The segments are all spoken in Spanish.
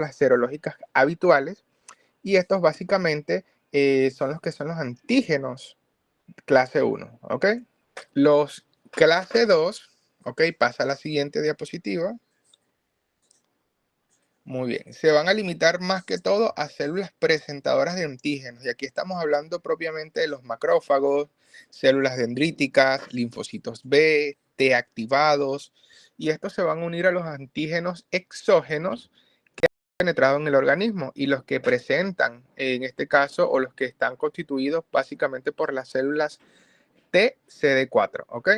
las serológicas habituales, y estos básicamente son los que son los antígenos clase 1, ¿ok? Los clase 2, ¿ok? Pasa a la siguiente diapositiva. Muy bien, se van a limitar más que todo a células presentadoras de antígenos, y aquí estamos hablando propiamente de los macrófagos, células dendríticas, linfocitos B, T activados, y estos se van a unir a los antígenos exógenos que han penetrado en el organismo, y los que presentan, en este caso, o los que están constituidos básicamente por las células TCD4, ¿ok?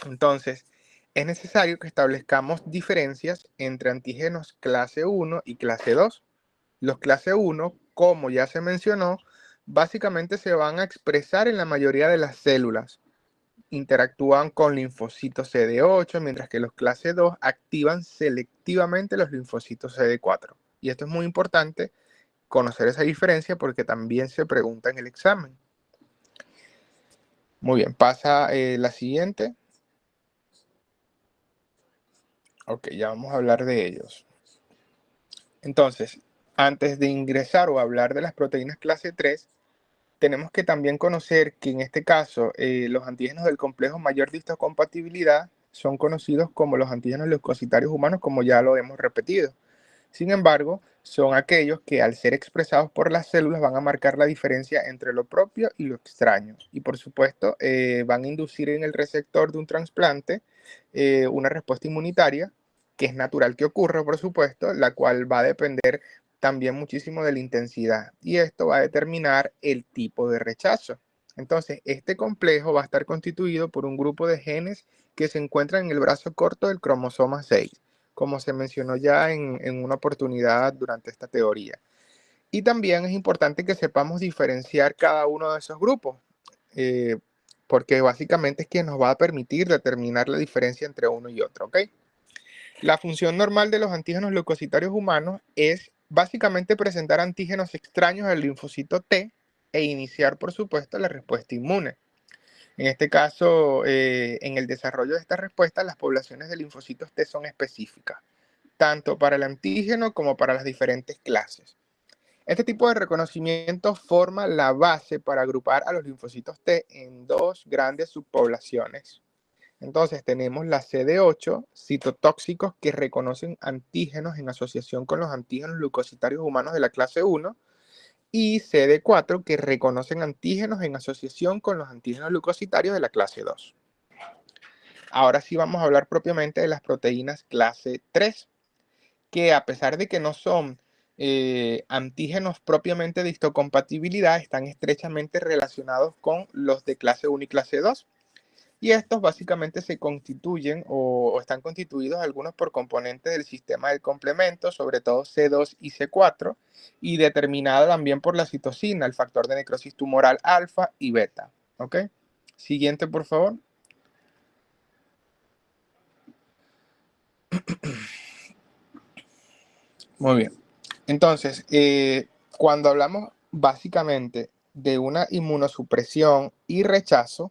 Entonces, es necesario que establezcamos diferencias entre antígenos clase 1 y clase 2. Los clase 1, como ya se mencionó, básicamente se van a expresar en la mayoría de las células. Interactúan con linfocitos CD8, mientras que los clase 2 activan selectivamente los linfocitos CD4. Y esto es muy importante conocer esa diferencia porque también se pregunta en el examen. Muy bien, pasa la siguiente. Ok, ya vamos a hablar de ellos. Entonces, antes de ingresar o hablar de las proteínas clase 3, tenemos que también conocer que en este caso los antígenos del complejo mayor de histocompatibilidad son conocidos como los antígenos leucocitarios humanos, como ya lo hemos repetido. Sin embargo, son aquellos que al ser expresados por las células van a marcar la diferencia entre lo propio y lo extraño. Y por supuesto, van a inducir en el receptor de un trasplante una respuesta inmunitaria, que es natural que ocurra, por supuesto, la cual va a depender también muchísimo de la intensidad. Y esto va a determinar el tipo de rechazo. Entonces, este complejo va a estar constituido por un grupo de genes que se encuentran en el brazo corto del cromosoma 6, como se mencionó ya en una oportunidad durante esta teoría. Y también es importante que sepamos diferenciar cada uno de esos grupos, eh, porque básicamente es quien nos va a permitir determinar la diferencia entre uno y otro, ¿ok? La función normal de los antígenos leucocitarios humanos es básicamente presentar antígenos extraños al linfocito T e iniciar, por supuesto, la respuesta inmune. En este caso, en el desarrollo de esta respuesta, las poblaciones de linfocitos T son específicas, tanto para el antígeno como para las diferentes clases. Este tipo de reconocimiento forma la base para agrupar a los linfocitos T en dos grandes subpoblaciones. Entonces tenemos la CD8, citotóxicos que reconocen antígenos en asociación con los antígenos leucocitarios humanos de la clase 1, y CD4 que reconocen antígenos en asociación con los antígenos leucocitarios de la clase 2. Ahora sí vamos a hablar propiamente de las proteínas clase 3, que a pesar de que no son antígenos propiamente de histocompatibilidad, están estrechamente relacionados con los de clase 1 y clase 2. Y estos básicamente se constituyen o están constituidos algunos por componentes del sistema del complemento, sobre todo C2 y C4, y determinada también por la citosina, el factor de necrosis tumoral alfa y beta. ¿Ok? Siguiente, por favor. Muy bien. Entonces, cuando hablamos básicamente de una inmunosupresión y rechazo,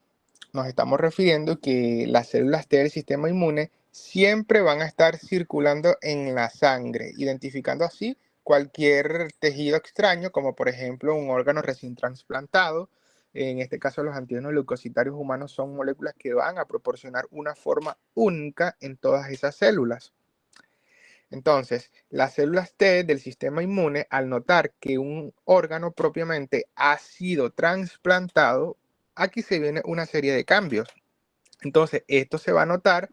nos estamos refiriendo que las células T del sistema inmune siempre van a estar circulando en la sangre, identificando así cualquier tejido extraño, como por ejemplo un órgano recién trasplantado. En este caso, los antígenos leucocitarios humanos son moléculas que van a proporcionar una forma única en todas esas células. Entonces, las células T del sistema inmune, al notar que un órgano propiamente ha sido trasplantado, aquí se viene una serie de cambios. Entonces, esto se va a notar.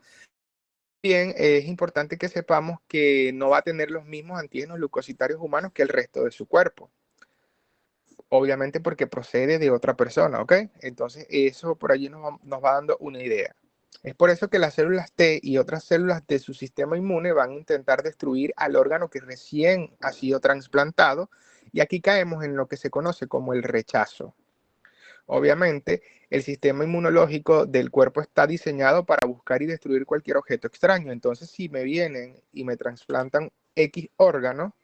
Bien, es importante que sepamos que no va a tener los mismos antígenos leucocitarios humanos que el resto de su cuerpo. Obviamente porque procede de otra persona, ¿ok? Entonces, eso por allí nos va dando una idea. Es por eso que las células T y otras células de su sistema inmune van a intentar destruir al órgano que recién ha sido trasplantado, y aquí caemos en lo que se conoce como el rechazo. Obviamente, el sistema inmunológico del cuerpo está diseñado para buscar y destruir cualquier objeto extraño. Entonces, si me vienen y me trasplantan X órgano,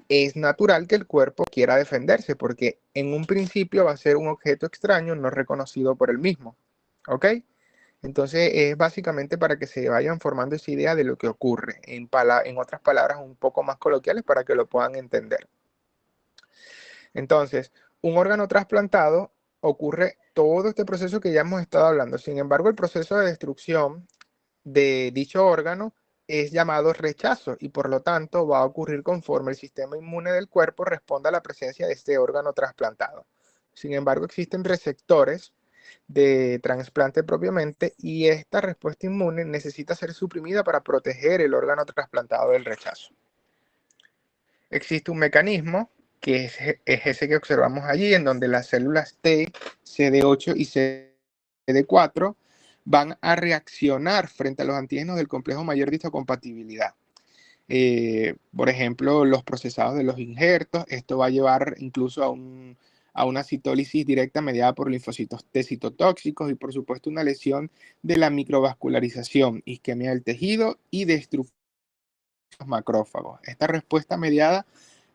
es natural que el cuerpo quiera defenderse, porque en un principio va a ser un objeto extraño no reconocido por el mismo. ¿Ok? Entonces es básicamente para que se vayan formando esa idea de lo que ocurre, en otras palabras un poco más coloquiales para que lo puedan entender. Entonces, un órgano trasplantado ocurre todo este proceso que ya hemos estado hablando. Sin embargo, el proceso de destrucción de dicho órgano es llamado rechazo y por lo tanto va a ocurrir conforme el sistema inmune del cuerpo responda a la presencia de este órgano trasplantado. Sin embargo, existen receptores de trasplante propiamente y esta respuesta inmune necesita ser suprimida para proteger el órgano trasplantado del rechazo. Existe un mecanismo que es ese que observamos allí, en donde las células T, CD8 y CD4 van a reaccionar frente a los antígenos del complejo mayor de histocompatibilidad. Por ejemplo, los procesados de los injertos, esto va a llevar incluso a una citólisis directa mediada por linfocitos T citotóxicos y por supuesto una lesión de la microvascularización, isquemia del tejido y destrucción de los macrófagos. Esta respuesta mediada,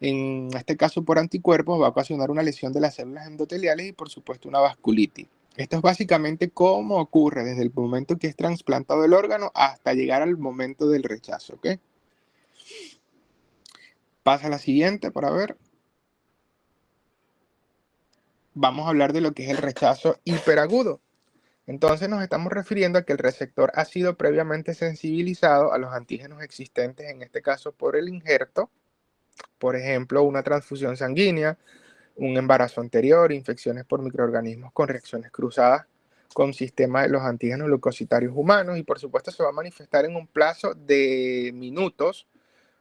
en este caso por anticuerpos, va a ocasionar una lesión de las células endoteliales y por supuesto una vasculitis. Esto es básicamente cómo ocurre desde el momento que es trasplantado el órgano hasta llegar al momento del rechazo, ¿ok? Pasa a la siguiente para ver. Vamos a hablar de lo que es el rechazo hiperagudo. Entonces nos estamos refiriendo a que el receptor ha sido previamente sensibilizado a los antígenos existentes, en este caso por el injerto, por ejemplo, una transfusión sanguínea, un embarazo anterior, infecciones por microorganismos con reacciones cruzadas con sistema de los antígenos leucocitarios humanos y por supuesto se va a manifestar en un plazo de minutos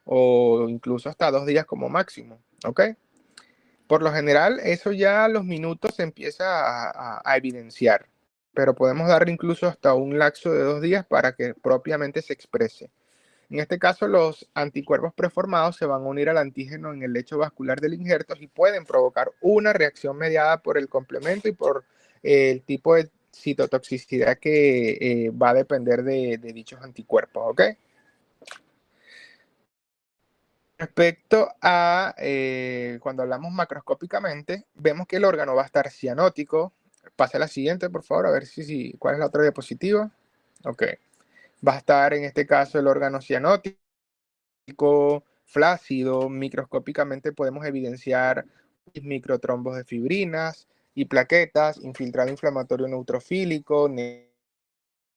o incluso hasta 2 días como máximo, ¿ok? Por lo general, eso ya a los minutos se empieza a evidenciar, pero podemos darle incluso hasta un lapso de 2 días para que propiamente se exprese. En este caso, los anticuerpos preformados se van a unir al antígeno en el lecho vascular del injerto y pueden provocar una reacción mediada por el complemento y por el tipo de citotoxicidad que va a depender de dichos anticuerpos, ¿ok? Respecto a cuando hablamos macroscópicamente, vemos que el órgano va a estar cianótico. Pase a la siguiente, por favor, a ver cuál es la otra diapositiva. Ok. Va a estar en este caso el órgano cianótico, flácido. Microscópicamente podemos evidenciar microtrombos de fibrinas y plaquetas, infiltrado inflamatorio neutrofílico,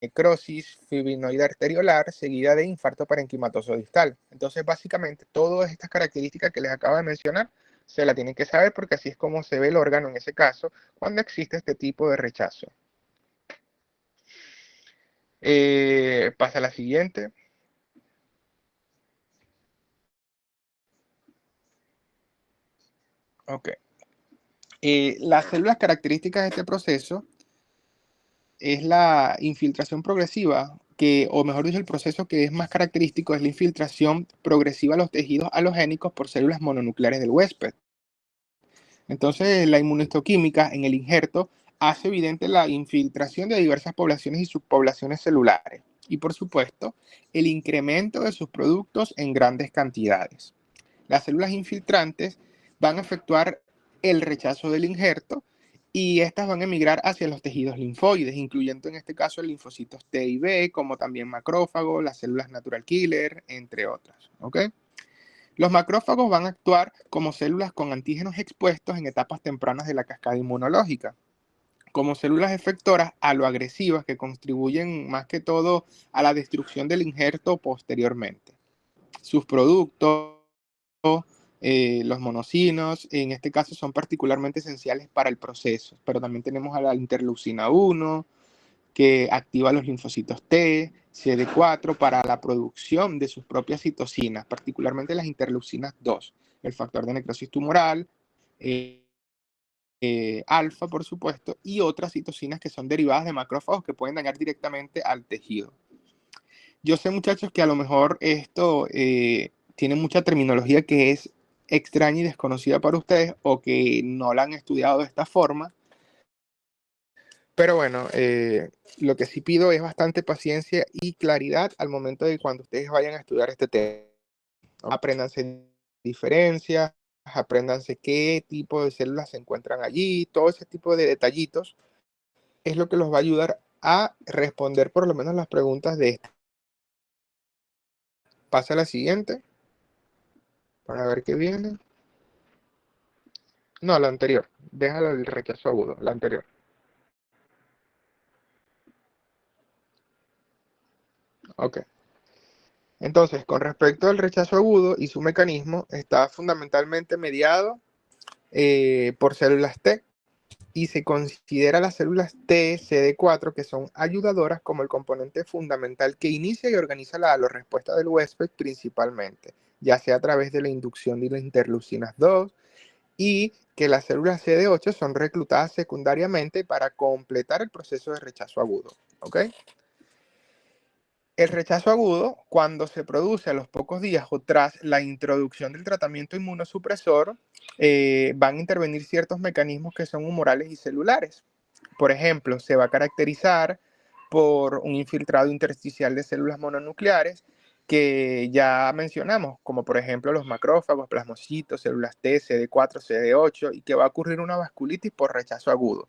necrosis fibrinoide arteriolar seguida de infarto parenquimatoso distal. Entonces, básicamente, todas estas características que les acabo de mencionar se la tienen que saber porque así es como se ve el órgano en ese caso cuando existe este tipo de rechazo. Pasa a la siguiente. Ok. Las células características de este proceso es la infiltración progresiva, o mejor dicho, el proceso que es más característico es la infiltración progresiva a los tejidos halogénicos por células mononucleares del huésped. Entonces, la inmunohistoquímica en el injerto hace evidente la infiltración de diversas poblaciones y subpoblaciones celulares y, por supuesto, el incremento de sus productos en grandes cantidades. Las células infiltrantes van a efectuar el rechazo del injerto y estas van a emigrar hacia los tejidos linfoides, incluyendo en este caso linfocitos T y B, como también macrófagos, las células natural killer, entre otras. ¿Ok? Los macrófagos van a actuar como células con antígenos expuestos en etapas tempranas de la cascada inmunológica, como células efectoras aloagresivas que contribuyen más que todo a la destrucción del injerto posteriormente. Sus productos, los monocinos, en este caso son particularmente esenciales para el proceso, pero también tenemos a la interleucina 1, que activa los linfocitos T, CD4 para la producción de sus propias citocinas, particularmente las interleucinas 2, el factor de necrosis tumoral, alfa, por supuesto, y otras citocinas que son derivadas de macrófagos que pueden dañar directamente al tejido. Yo sé, muchachos, que a lo mejor esto tiene mucha terminología que es extraña y desconocida para ustedes o que no la han estudiado de esta forma. Pero bueno, lo que sí pido es bastante paciencia y claridad al momento de cuando ustedes vayan a estudiar este tema. Apréndanse diferencias, apréndanse qué tipo de células se encuentran allí, todo ese tipo de detallitos es lo que los va a ayudar a responder por lo menos las preguntas de esta. Pasa a la siguiente para ver qué viene. No, la anterior. Déjala el rechazo agudo, la anterior. Ok. Entonces, con respecto al rechazo agudo y su mecanismo, está fundamentalmente mediado por células T y se considera las células T, CD4, que son ayudadoras, como el componente fundamental que inicia y organiza la respuesta del huésped principalmente, ya sea a través de la inducción de las interleucinas 2 y que las células CD8 son reclutadas secundariamente para completar el proceso de rechazo agudo. ¿Ok? El rechazo agudo, cuando se produce a los pocos días o tras la introducción del tratamiento inmunosupresor, van a intervenir ciertos mecanismos que son humorales y celulares. Por ejemplo, se va a caracterizar por un infiltrado intersticial de células mononucleares que ya mencionamos, como por ejemplo los macrófagos, plasmocitos, células T, CD4, CD8, y que va a ocurrir una vasculitis por rechazo agudo.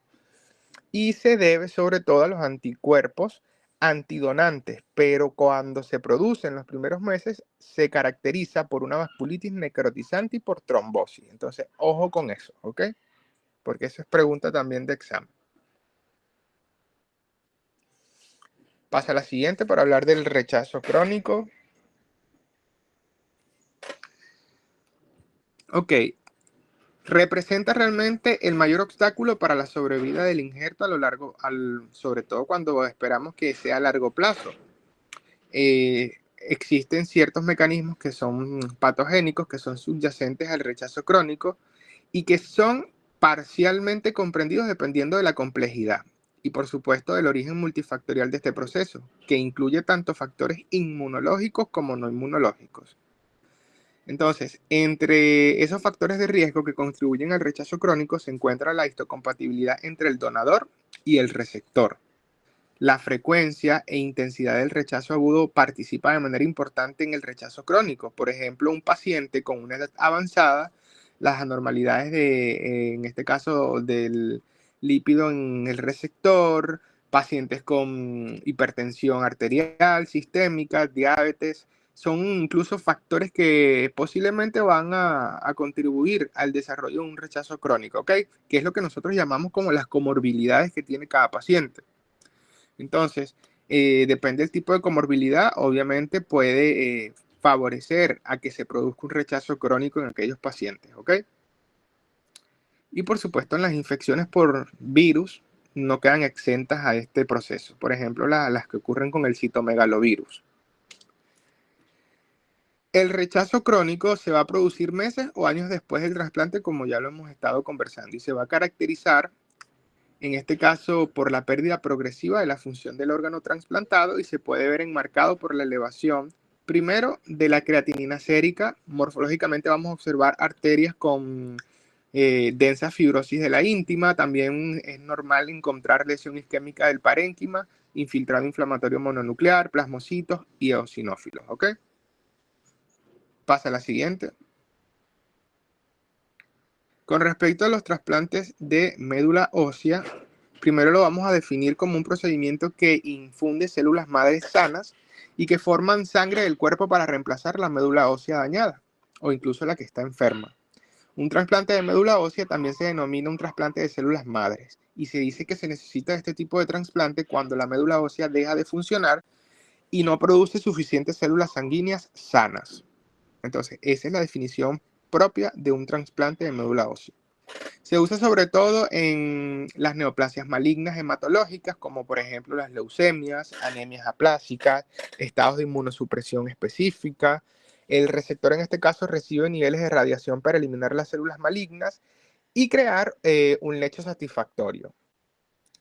Y se debe sobre todo a los anticuerpos antidonantes, pero cuando se produce en los primeros meses se caracteriza por una vasculitis necrotizante y por trombosis. Entonces, ojo con eso, ¿ok? Porque eso es pregunta también de examen. Pasa a la siguiente para hablar del rechazo crónico. Ok, representa realmente el mayor obstáculo para la sobrevida del injerto a lo largo, sobre todo cuando esperamos que sea a largo plazo. Existen ciertos mecanismos que son patogénicos, que son subyacentes al rechazo crónico y que son parcialmente comprendidos dependiendo de la complejidad y por supuesto del origen multifactorial de este proceso, que incluye tanto factores inmunológicos como no inmunológicos. Entonces, entre esos factores de riesgo que contribuyen al rechazo crónico se encuentra la histocompatibilidad entre el donador y el receptor. La frecuencia e intensidad del rechazo agudo participa de manera importante en el rechazo crónico. Por ejemplo, un paciente con una edad avanzada, las anormalidades en este caso, del lípido en el receptor, pacientes con hipertensión arterial, sistémica, diabetes, son incluso factores que posiblemente van a contribuir al desarrollo de un rechazo crónico, ¿ok? Que es lo que nosotros llamamos como las comorbilidades que tiene cada paciente. Entonces, depende del tipo de comorbilidad, obviamente puede favorecer a que se produzca un rechazo crónico en aquellos pacientes, ¿ok? Y por supuesto, las infecciones por virus no quedan exentas a este proceso. Por ejemplo, las que ocurren con el citomegalovirus. El rechazo crónico se va a producir meses o años después del trasplante, como ya lo hemos estado conversando, y se va a caracterizar en este caso por la pérdida progresiva de la función del órgano trasplantado y se puede ver enmarcado por la elevación, primero, de la creatinina sérica. Morfológicamente vamos a observar arterias con densa fibrosis de la íntima. También es normal encontrar lesión isquémica del parénquima, infiltrado inflamatorio mononuclear, plasmocitos y eosinófilos. ¿Ok? Pasa a la siguiente. Con respecto a los trasplantes de médula ósea, primero lo vamos a definir como un procedimiento que infunde células madres sanas y que forman sangre del cuerpo para reemplazar la médula ósea dañada o incluso la que está enferma. Un trasplante de médula ósea también se denomina un trasplante de células madres y se dice que se necesita este tipo de trasplante cuando la médula ósea deja de funcionar y no produce suficientes células sanguíneas sanas. Entonces, esa es la definición propia de un trasplante de médula ósea. Se usa sobre todo en las neoplasias malignas hematológicas, como por ejemplo las leucemias, anemias aplásicas, estados de inmunosupresión específica. El receptor en este caso recibe niveles de radiación para eliminar las células malignas y crear un lecho satisfactorio.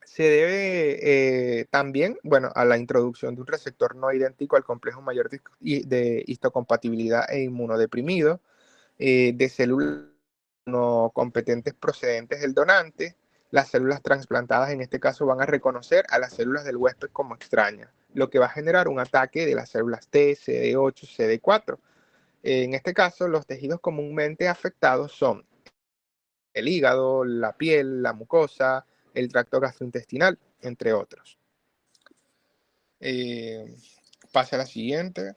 Se debe también, bueno, a la introducción de un receptor no idéntico al complejo mayor de histocompatibilidad e inmunodeprimido, de células no competentes procedentes del donante. Las células trasplantadas en este caso van a reconocer a las células del huésped como extrañas, lo que va a generar un ataque de las células T, CD8, CD4. En este caso, los tejidos comúnmente afectados son el hígado, la piel, la mucosa, el tracto gastrointestinal, entre otros. Pase a la siguiente.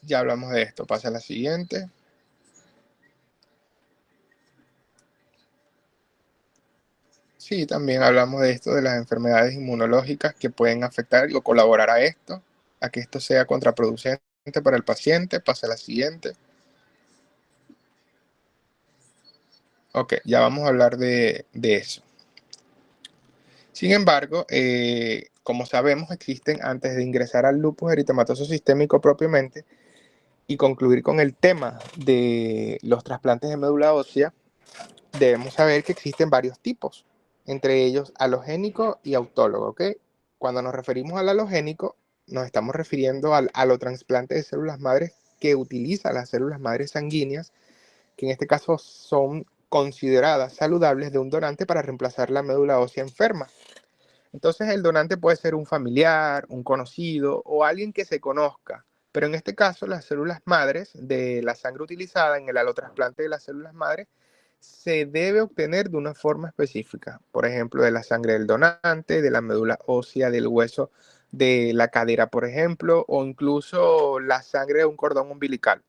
Ya hablamos de esto. Pase a la siguiente. Sí, también hablamos de esto, de las enfermedades inmunológicas que pueden afectar o colaborar a esto, a que esto sea contraproducente para el paciente. Pase a la siguiente. Ok, ya vamos a hablar de eso. Sin embargo, como sabemos, existen, antes de ingresar al lupus eritematoso sistémico propiamente y concluir con el tema de los trasplantes de médula ósea, debemos saber que existen varios tipos, entre ellos halogénico y autólogo, ¿ok? Cuando nos referimos al halogénico, nos estamos refiriendo al alotrasplante de células madres que utiliza las células madres sanguíneas, que en este caso son consideradas saludables de un donante para reemplazar la médula ósea enferma. Entonces el donante puede ser un familiar, un conocido o alguien que se conozca. Pero en este caso, las células madres de la sangre utilizada en el alotrasplante de las células madres se debe obtener de una forma específica. Por ejemplo, de la sangre del donante, de la médula ósea, del hueso de la cadera, por ejemplo, o incluso la sangre de un cordón umbilical.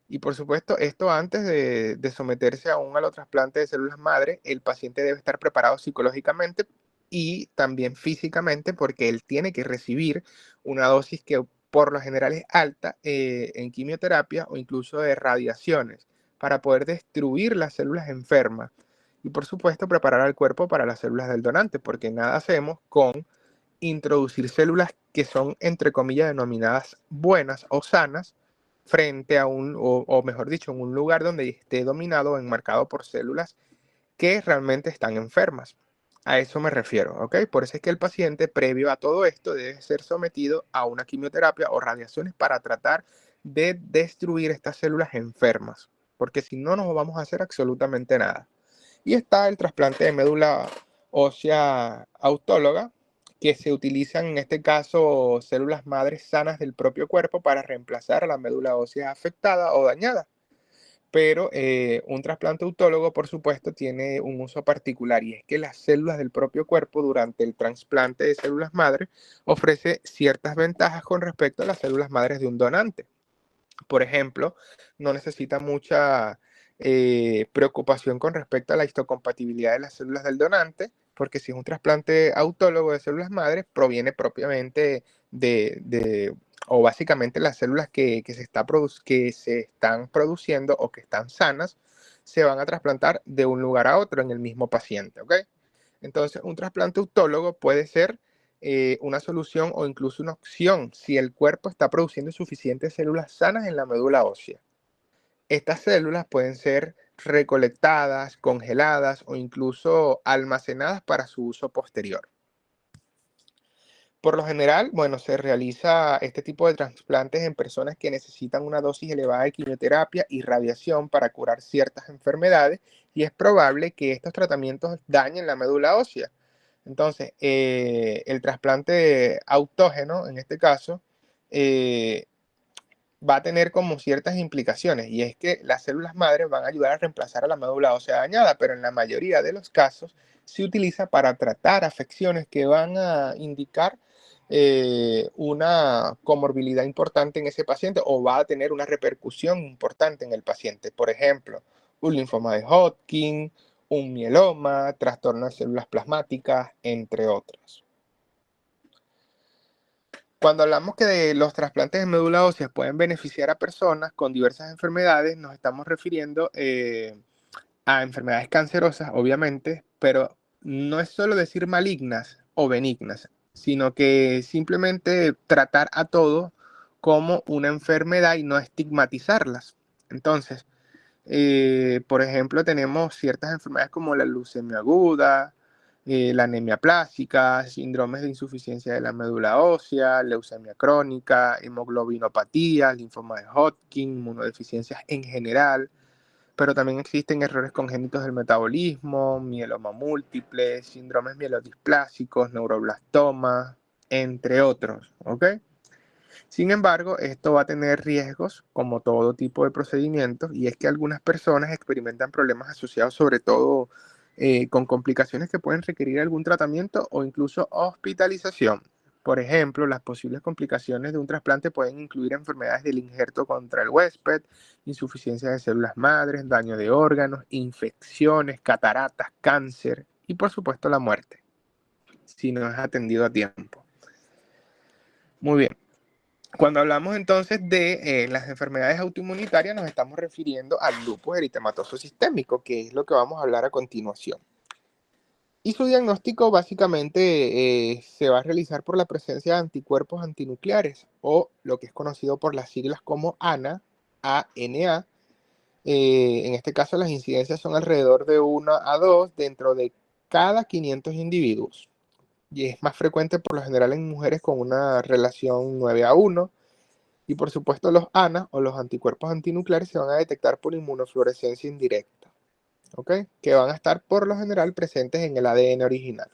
Y por supuesto, esto antes de someterse a un alotrasplante de células madre, el paciente debe estar preparado psicológicamente y también físicamente porque él tiene que recibir una dosis que por lo general es alta en quimioterapia o incluso de radiaciones para poder destruir las células enfermas. Y por supuesto, preparar al cuerpo para las células del donante, porque nada hacemos con introducir células que son, entre comillas, denominadas buenas o sanas frente a o mejor dicho, en un lugar donde esté dominado o enmarcado por células que realmente están enfermas. A eso me refiero, ¿ok? Por eso es que el paciente, previo a todo esto, debe ser sometido a una quimioterapia o radiaciones para tratar de destruir estas células enfermas, porque si no, no vamos a hacer absolutamente nada. Y está el trasplante de médula ósea autóloga, que se utilizan en este caso células madres sanas del propio cuerpo para reemplazar a la médula ósea afectada o dañada. Pero un trasplante autólogo, por supuesto, tiene un uso particular y es que las células del propio cuerpo durante el trasplante de células madres ofrece ciertas ventajas con respecto a las células madres de un donante. Por ejemplo, no necesita mucha preocupación con respecto a la histocompatibilidad de las células del donante, porque si es un trasplante autólogo de células madres, proviene propiamente o básicamente las células que se están produciendo o que están sanas, se van a trasplantar de un lugar a otro en el mismo paciente, ¿ok? Entonces, un trasplante autólogo puede ser una solución o incluso una opción si el cuerpo está produciendo suficientes células sanas en la médula ósea. Estas células pueden ser recolectadas, congeladas o incluso almacenadas para su uso posterior. Por lo general, bueno, se realiza este tipo de trasplantes en personas que necesitan una dosis elevada de quimioterapia y radiación para curar ciertas enfermedades y es probable que estos tratamientos dañen la médula ósea. Entonces, el trasplante autógeno, en este caso, eh, va a tener como ciertas implicaciones y es que las células madres van a ayudar a reemplazar a la médula ósea dañada, pero en la mayoría de los casos se utiliza para tratar afecciones que van a indicar una comorbilidad importante en ese paciente o va a tener una repercusión importante en el paciente. Por ejemplo, un linfoma de Hodgkin, un mieloma, trastorno de células plasmáticas, entre otros. Cuando hablamos que de los trasplantes de médula ósea pueden beneficiar a personas con diversas enfermedades, nos estamos refiriendo a enfermedades cancerosas, obviamente, pero no es solo decir malignas o benignas, sino que simplemente tratar a todo como una enfermedad y no estigmatizarlas. Entonces, por ejemplo, tenemos ciertas enfermedades como la leucemia aguda, la anemia plástica, síndromes de insuficiencia de la médula ósea, leucemia crónica, hemoglobinopatía, linfoma de Hodgkin, inmunodeficiencias en general, pero también existen errores congénitos del metabolismo, mieloma múltiple, síndromes mielodisplásicos, neuroblastoma, entre otros, ¿ok? Sin embargo, esto va a tener riesgos como todo tipo de procedimientos y es que algunas personas experimentan problemas asociados sobre todo con complicaciones que pueden requerir algún tratamiento o incluso hospitalización. Por ejemplo, las posibles complicaciones de un trasplante pueden incluir enfermedades del injerto contra el huésped, insuficiencia de células madres, daño de órganos, infecciones, cataratas, cáncer y por supuesto la muerte, si no es atendido a tiempo. Muy bien. Cuando hablamos entonces de las enfermedades autoinmunitarias, nos estamos refiriendo al lupus eritematoso sistémico, que es lo que vamos a hablar a continuación. Y su diagnóstico básicamente se va a realizar por la presencia de anticuerpos antinucleares, o lo que es conocido por las siglas como ANA, ANA. En este caso las incidencias son alrededor de 1 a 2 dentro de cada 500 individuos. Y es más frecuente por lo general en mujeres con una relación 9 a 1. Y por supuesto los ANA o los anticuerpos antinucleares se van a detectar por inmunofluorescencia indirecta, ¿ok? Que van a estar por lo general presentes en el ADN original.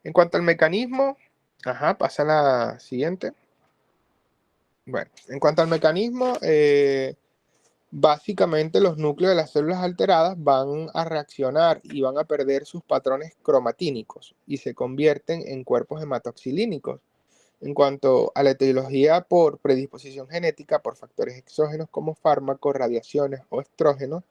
En cuanto al mecanismo, pasa la siguiente. Bueno, en cuanto al mecanismo, básicamente los núcleos de las células alteradas van a reaccionar y van a perder sus patrones cromatínicos y se convierten en cuerpos hematoxilínicos. En cuanto a la etiología por predisposición genética, por factores exógenos como fármacos, radiaciones o estrógenos,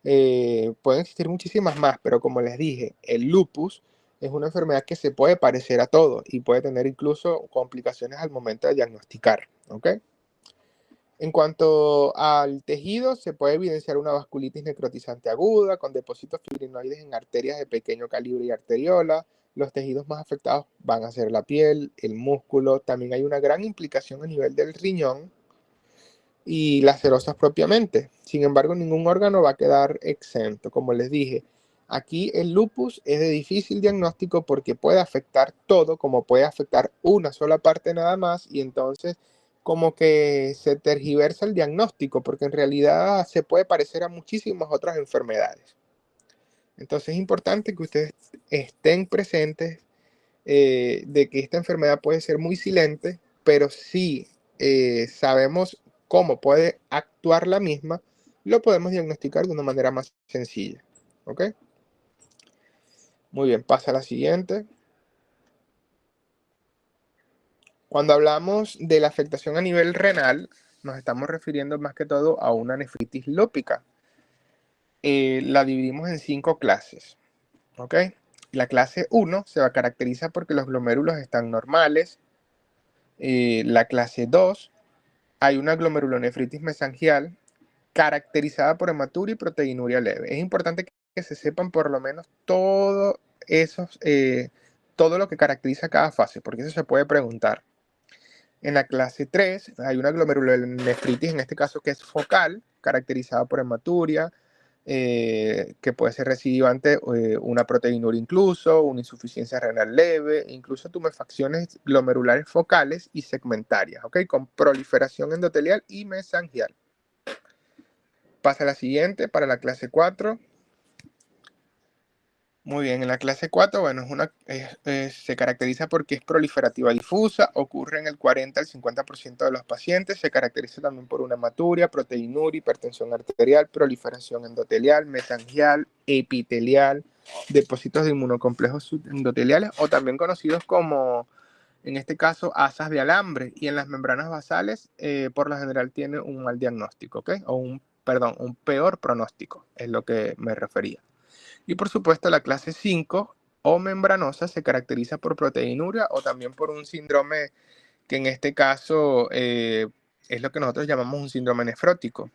pueden existir muchísimas más, pero como les dije, el lupus es una enfermedad que se puede parecer a todo y puede tener incluso complicaciones al momento de diagnosticar, ¿ok? En cuanto al tejido, se puede evidenciar una vasculitis necrotizante aguda con depósitos fibrinoides en arterias de pequeño calibre y arteriola. Los tejidos más afectados van a ser la piel, el músculo. También hay una gran implicación a nivel del riñón y las serosas propiamente. Sin embargo, ningún órgano va a quedar exento. Como les dije, aquí el lupus es de difícil diagnóstico porque puede afectar todo, como puede afectar una sola parte nada más, y entonces como que se tergiversa el diagnóstico, porque en realidad se puede parecer a muchísimas otras enfermedades. Entonces es importante que ustedes estén presentes de que esta enfermedad puede ser muy silente, pero si sabemos cómo puede actuar la misma, lo podemos diagnosticar de una manera más sencilla. ¿Ok? Muy bien, pasa a la siguiente. Cuando hablamos de la afectación a nivel renal, nos estamos refiriendo más que todo a una nefritis lúpica. La dividimos en 5 clases. ¿Ok? La clase 1 se va a caracterizar porque los glomérulos están normales. La clase 2 hay una glomerulonefritis mesangial caracterizada por hematuria y proteinuria leve. Es importante que se sepan por lo menos todo lo que caracteriza cada fase, porque eso se puede preguntar. En la clase 3 hay una glomerulonefritis, en este caso que es focal, caracterizada por hematuria, que puede ser recidiva ante una proteinuria incluso, una insuficiencia renal leve, incluso tumefacciones glomerulares focales y segmentarias, ¿ok? Con proliferación endotelial y mesangial. Pasa a la siguiente, para la clase 4. Muy bien, en la clase 4, bueno, se caracteriza porque es proliferativa difusa, ocurre en el 40 al 50% de los pacientes, se caracteriza también por una hematuria, proteinuria, hipertensión arterial, proliferación endotelial, mesangial, epitelial, depósitos de inmunocomplejos subendoteliales o también conocidos como, en este caso, asas de alambre, y en las membranas basales, por lo general tiene un mal diagnóstico, ¿ok? O un peor pronóstico, es lo que me refería. Y por supuesto la clase 5 o membranosa se caracteriza por proteinuria o también por un síndrome que en este caso es lo que nosotros llamamos un síndrome nefrótico.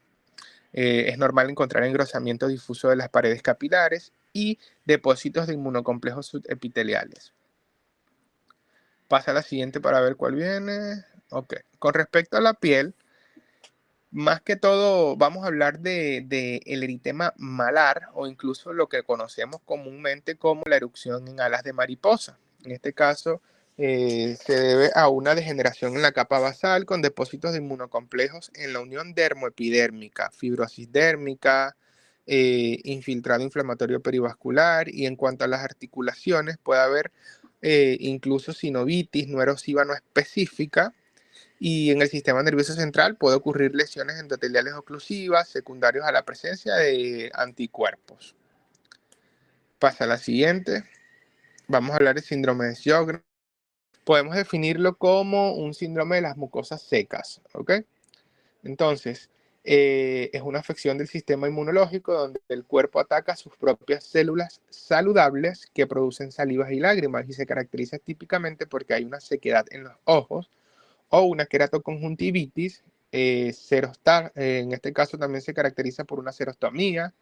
Es normal encontrar engrosamiento difuso de las paredes capilares y depósitos de inmunocomplejos subepiteliales. Pasa a la siguiente para ver cuál viene. Ok. Con respecto a la piel, más que todo vamos a hablar de el eritema malar o incluso lo que conocemos comúnmente como la erupción en alas de mariposa. En este caso se debe a una degeneración en la capa basal con depósitos de inmunocomplejos en la unión dermoepidérmica, fibrosis dérmica, infiltrado inflamatorio perivascular, y en cuanto a las articulaciones puede haber incluso sinovitis no erosiva no específica. Y en el sistema nervioso central puede ocurrir lesiones endoteliales oclusivas secundarias a la presencia de anticuerpos. Pasa a la siguiente. Vamos a hablar del síndrome de Sjögren. Podemos definirlo como un síndrome de las mucosas secas, ¿ok? Entonces, es una afección del sistema inmunológico donde el cuerpo ataca sus propias células saludables que producen salivas y lágrimas y se caracteriza típicamente porque hay una sequedad en los ojos o una queratoconjuntivitis. En este caso también se caracteriza por una xerostomía,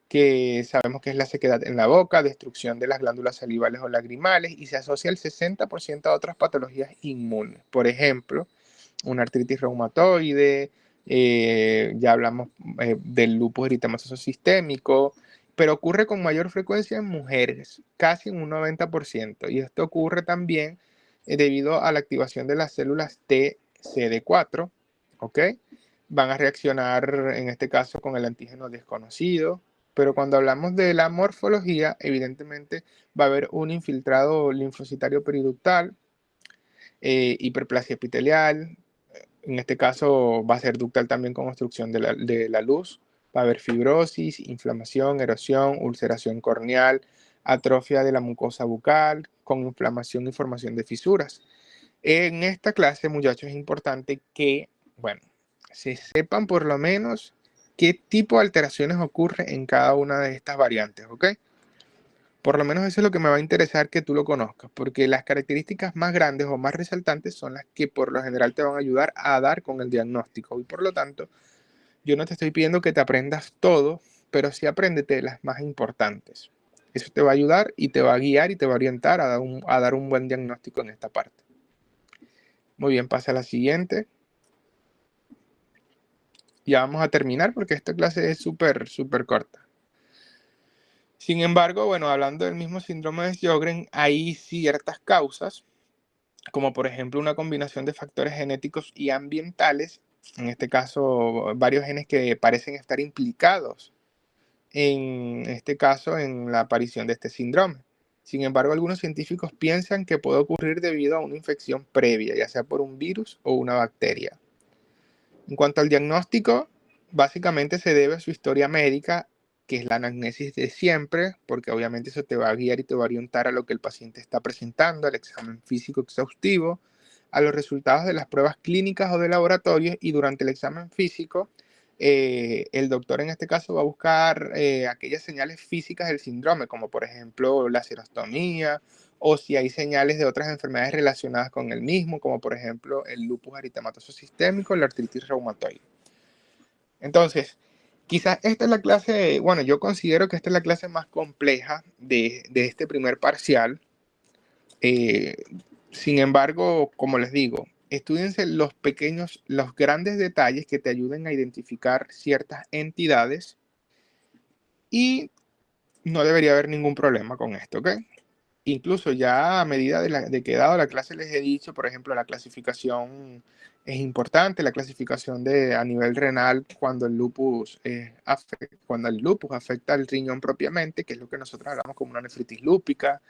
que sabemos que es la sequedad en la boca, destrucción de las glándulas salivales o lagrimales y se asocia al 60% a otras patologías inmunes. Por ejemplo, una artritis reumatoide, ya hablamos del lupus eritematoso sistémico, pero ocurre con mayor frecuencia en mujeres, casi en un 90%. Y esto ocurre también debido a la activación de las células TCD4, ¿ok? Van a reaccionar en este caso con el antígeno desconocido, pero cuando hablamos de la morfología, evidentemente va a haber un infiltrado linfocitario periductal, hiperplasia epitelial, en este caso va a ser ductal también con obstrucción de la luz, va a haber fibrosis, inflamación, erosión, ulceración corneal, atrofia de la mucosa bucal, con inflamación y formación de fisuras. En esta clase, muchachos, es importante que, bueno, se sepan por lo menos qué tipo de alteraciones ocurre en cada una de estas variantes, ¿ok? Por lo menos eso es lo que me va a interesar que tú lo conozcas, porque las características más grandes o más resaltantes son las que por lo general te van a ayudar a dar con el diagnóstico. Y por lo tanto, yo no te estoy pidiendo que te aprendas todo, pero sí apréndete las más importantes. Eso te va a ayudar y te va a guiar y te va a orientar a dar un buen diagnóstico en esta parte. Muy bien, pasa a la siguiente. Ya vamos a terminar porque esta clase es súper corta. Sin embargo, bueno, hablando del mismo síndrome de Sjögren, hay ciertas causas, como por ejemplo una combinación de factores genéticos y ambientales, en este caso varios genes que parecen estar implicados en este caso en la aparición de este síndrome. Sin embargo, algunos científicos piensan que puede ocurrir debido a una infección previa, ya sea por un virus o una bacteria. En cuanto al diagnóstico, básicamente se debe a su historia médica, que es la anamnesis de siempre, porque obviamente eso te va a guiar y te va a orientar a lo que el paciente está presentando, al examen físico exhaustivo, a los resultados de las pruebas clínicas o de laboratorio, y durante el examen físico, el doctor en este caso va a buscar aquellas señales físicas del síndrome, como por ejemplo la xerostomía, o si hay señales de otras enfermedades relacionadas con el mismo, como por ejemplo el lupus eritematoso sistémico, la artritis reumatoide. Entonces, quizás esta es la clase, bueno, yo considero que esta es la clase más compleja de este primer parcial. Sin embargo, como les digo, estudiense los grandes detalles que te ayuden a identificar ciertas entidades y no debería haber ningún problema con esto, ¿ok? Incluso ya a medida de que he dado la clase les he dicho, por ejemplo, la clasificación es importante, la clasificación a nivel renal cuando cuando el lupus afecta al riñón propiamente, que es lo que nosotros hablamos como una nefritis lúpica.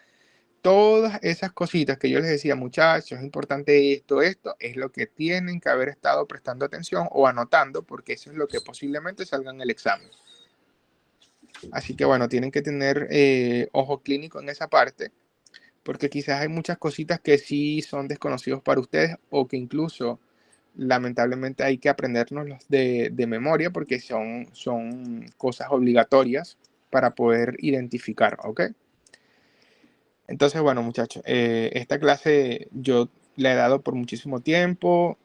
Todas esas cositas que yo les decía, muchachos, es importante esto, es lo que tienen que haber estado prestando atención o anotando, porque eso es lo que posiblemente salga en el examen. Así que bueno, tienen que tener ojo clínico en esa parte, porque quizás hay muchas cositas que sí son desconocidos para ustedes o que incluso lamentablemente hay que aprendernos de memoria porque son cosas obligatorias para poder identificar, ¿ok? Entonces, bueno, muchachos, esta clase yo la he dado por muchísimo tiempo,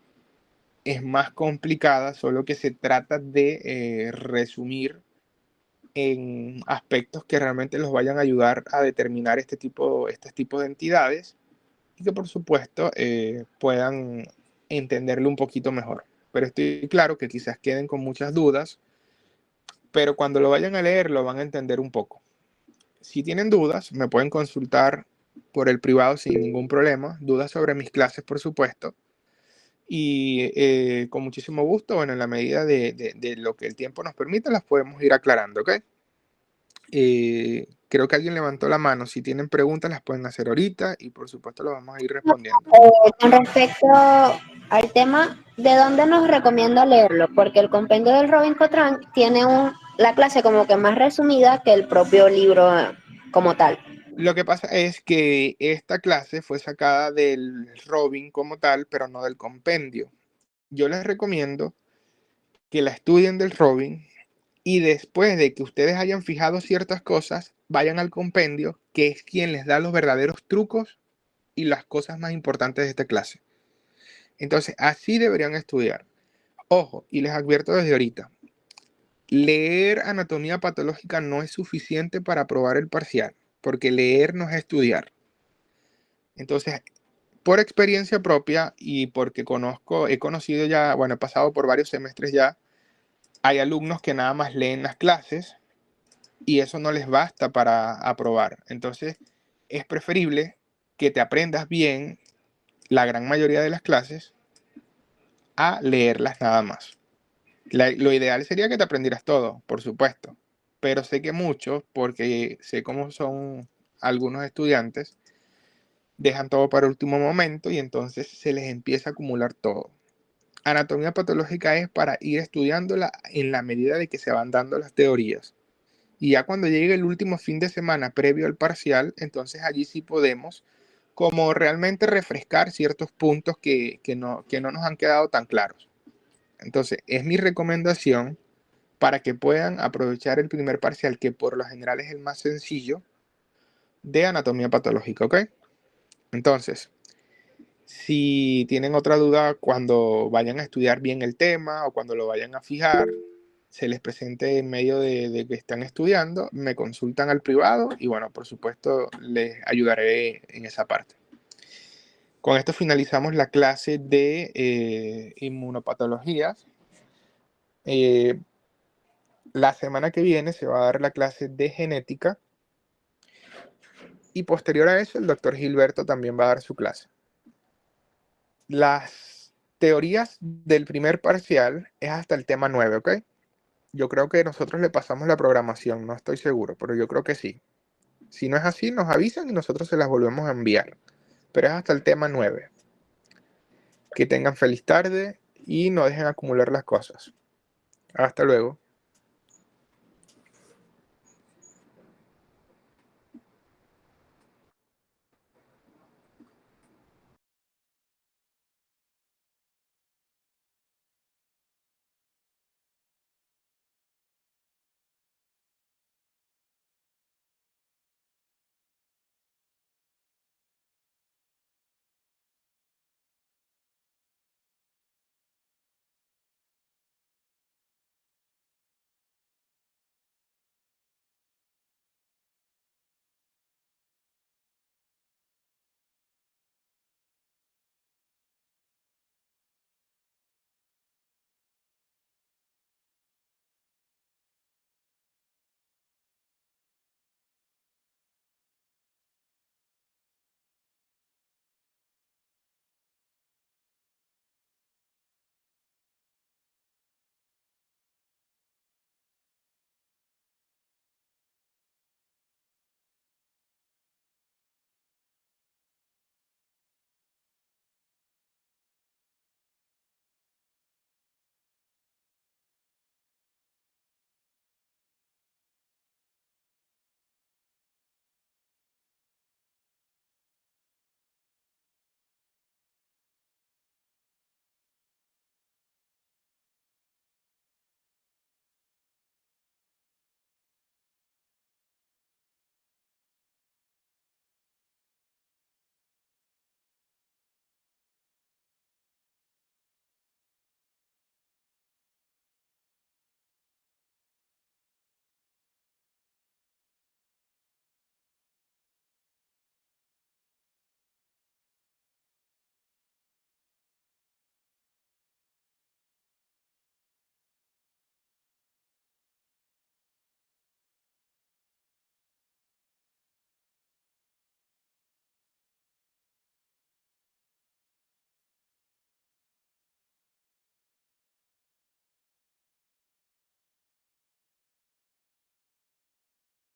es más complicada, solo que se trata de resumir en aspectos que realmente los vayan a ayudar a determinar estos tipos de entidades y que por supuesto puedan entenderlo un poquito mejor. Pero estoy claro que quizás queden con muchas dudas, pero cuando lo vayan a leer lo van a entender un poco. Si tienen dudas, me pueden consultar por el privado sin ningún problema, dudas sobre mis clases, por supuesto, y con muchísimo gusto, bueno, en la medida de lo que el tiempo nos permita, las podemos ir aclarando, ¿ok? Creo que alguien levantó la mano. Si tienen preguntas, las pueden hacer ahorita y por supuesto las vamos a ir respondiendo. Con respecto al tema, ¿de dónde nos recomienda leerlo? Porque el compendio del Robin Cotran tiene la clase como que más resumida que el propio libro como tal. Lo que pasa es que esta clase fue sacada del Robin como tal, pero no del compendio. Yo les recomiendo que la estudien del Robin y después de que ustedes hayan fijado ciertas cosas, vayan al compendio, que es quien les da los verdaderos trucos y las cosas más importantes de esta clase. Entonces, así deberían estudiar. Ojo, y les advierto desde ahorita, leer anatomía patológica no es suficiente para aprobar el parcial, porque leer no es estudiar. Entonces, por experiencia propia y porque he conocido ya, bueno, he pasado por varios semestres ya, hay alumnos que nada más leen las clases y eso no les basta para aprobar. Entonces, es preferible que te aprendas bien la gran mayoría de las clases a leerlas nada más. Lo ideal sería que te aprendieras todo, por supuesto, pero sé que muchos, porque sé cómo son algunos estudiantes, dejan todo para último momento y entonces se les empieza a acumular todo. Anatomía patológica es para ir estudiándola en la medida de que se van dando las teorías. Y ya cuando llegue el último fin de semana previo al parcial, entonces allí sí podemos como realmente refrescar ciertos puntos que no nos han quedado tan claros. Entonces, es mi recomendación para que puedan aprovechar el primer parcial, que por lo general es el más sencillo, de anatomía patológica, ¿ok? Entonces, si tienen otra duda cuando vayan a estudiar bien el tema o cuando lo vayan a fijar, se les presente en medio de que están estudiando, me consultan al privado y bueno, por supuesto, les ayudaré en esa parte. Con esto finalizamos la clase de inmunopatologías. La semana que viene se va a dar la clase de genética y posterior a eso el doctor Gilberto también va a dar su clase. Las teorías del primer parcial es hasta el tema 9, ¿ok? Yo creo que nosotros le pasamos la programación, no estoy seguro, pero yo creo que sí. Si no es así, nos avisan y nosotros se las volvemos a enviar. Pero es hasta el tema 9. Que tengan feliz tarde y no dejen acumular las cosas. Hasta luego.